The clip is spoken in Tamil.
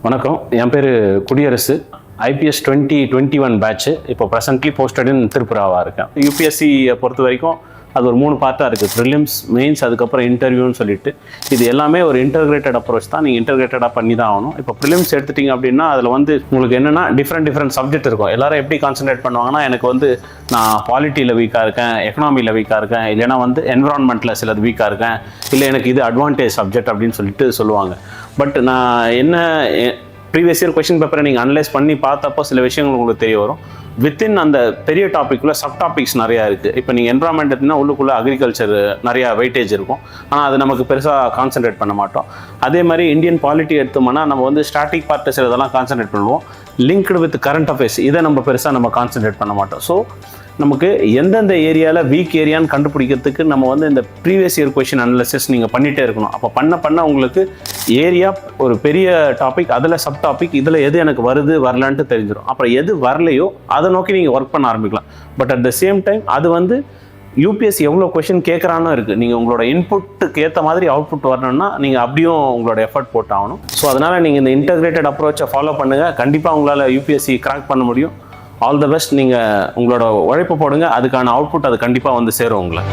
வணக்கம், என் பேர் குடியரசு. IPS 2021 batch. இப்போ ப்ரெசன்ட்லி போஸ்டட் இன் திருப்புராவாக இருக்கேன். யூபிஎஸ்சியை பொறுத்த வரைக்கும் அது ஒரு 3 பார்ட்டாக இருக்குது. ப்ரிலிம்ஸ், மெயின்ஸ், அதுக்கப்புறம் இன்டர்வியூன்னு சொல்லிட்டு இது எல்லாமே ஒரு இன்டர்கிரேட்டட் அப்ரோச் தான். நீங்கள் இன்டர்கிரேட்டடாக பண்ணி தான் ஆகணும். இப்போ ப்ரிலிம்ஸ் எடுத்துட்டிங்க அப்படின்னா அதில் உங்களுக்கு என்னென்னா டிஃப்ரெண்ட் சப்ஜெக்ட் இருக்கும். எல்லாரும் எப்படி கான்சன்ட்ரேட் பண்ணுவாங்கன்னா, எனக்கு நான் பாலிட்டியில் வீக்காக இருக்கேன், எக்கனாமியில் வீக்காக இருக்கேன், இல்லைனா என்விரான்மெண்ட்டில் சிலது வீக்காக இருக்கேன், இல்லை எனக்கு இது அட்வான்டேஜ் சப்ஜெக்ட் அப்படின்னு சொல்லிட்டு சொல்லுவாங்க. பட் நான் ப்ரீவியஸ் இயர் கொஸ்டின் பேப்பரை நீங்கள் அனலைஸ் பண்ணி பார்த்தப்போ சில விஷயங்கள் உங்களுக்கு தெரிய வரும். வித்தின் அந்த பெரிய டாப்பிக்குள்ளே சப் டாபிக்ஸ் நிறையா இருக்குது. இப்போ நீங்கள் என்விரான்மெண்ட் எடுத்திங்கன்னா உள்ளுக்குள்ளே அக்ரிகல்ச்சர் நிறையா வெயிட்டேஜ் இருக்கும். ஆனால் அது நமக்கு பெருசாக கான்சன்ட்ரேட் பண்ண மாட்டோம். அதே மாதிரி இந்தியன் பாலிட்டி எடுத்தோம்னா நம்ம ஸ்டாட்டிக் பார்ட்டு சில இதெல்லாம் கான்சன்ட்ரேட் பண்ணுவோம். லிங்க்டு வித் கரண்ட் அஃபேர்ஸ் இதை நம்ம பெருசாக கான்சன்ட்ரேட் பண்ண மாட்டோம். ஸோ நமக்கு எந்தெந்த ஏரியாவில் வீக் ஏரியான்னு கண்டுபிடிக்கிறதுக்கு நம்ம இந்த ப்ரீவியஸ் இயர் கொஷின் அனாலிசிஸ் நீங்கள் பண்ணிகிட்டே இருக்கணும். அப்போ பண்ண உங்களுக்கு ஏரியா ஒரு பெரிய டாபிக், அதில் சப் டாபிக், இதில் எது எனக்கு வருது வரலான்ட்டு தெரிஞ்சிடும். அப்புறம் எது வரலையோ அதை நோக்கி நீங்கள் ஒர்க் பண்ண ஆரம்பிக்கலாம். But at the same time அது யூபிஎஸ்சி எவ்வளோ கொஷின் கேட்குறான்னு இருக்குது. நீங்கள் உங்களோட இன்புட்டுக்கு ஏற்ற மாதிரி அவுட்புட் வரணும்னா நீங்கள் அப்படியும் உங்களோட எஃபர்ட் போட்டாகணும். ஸோ அதனால் நீங்கள் இந்த இன்டகிரேட்டட் அப்ரோச்சை ஃபாலோ பண்ணுங்கள். கண்டிப்பாக உங்களால் யூபிஎஸ்சி கிராக் பண்ண முடியும். All the best. நீங்கள் உங்களோட உழைப்பு போடுங்க, அதுக்கான அவுட்புட் அது கண்டிப்பாக சேரும் உங்களை.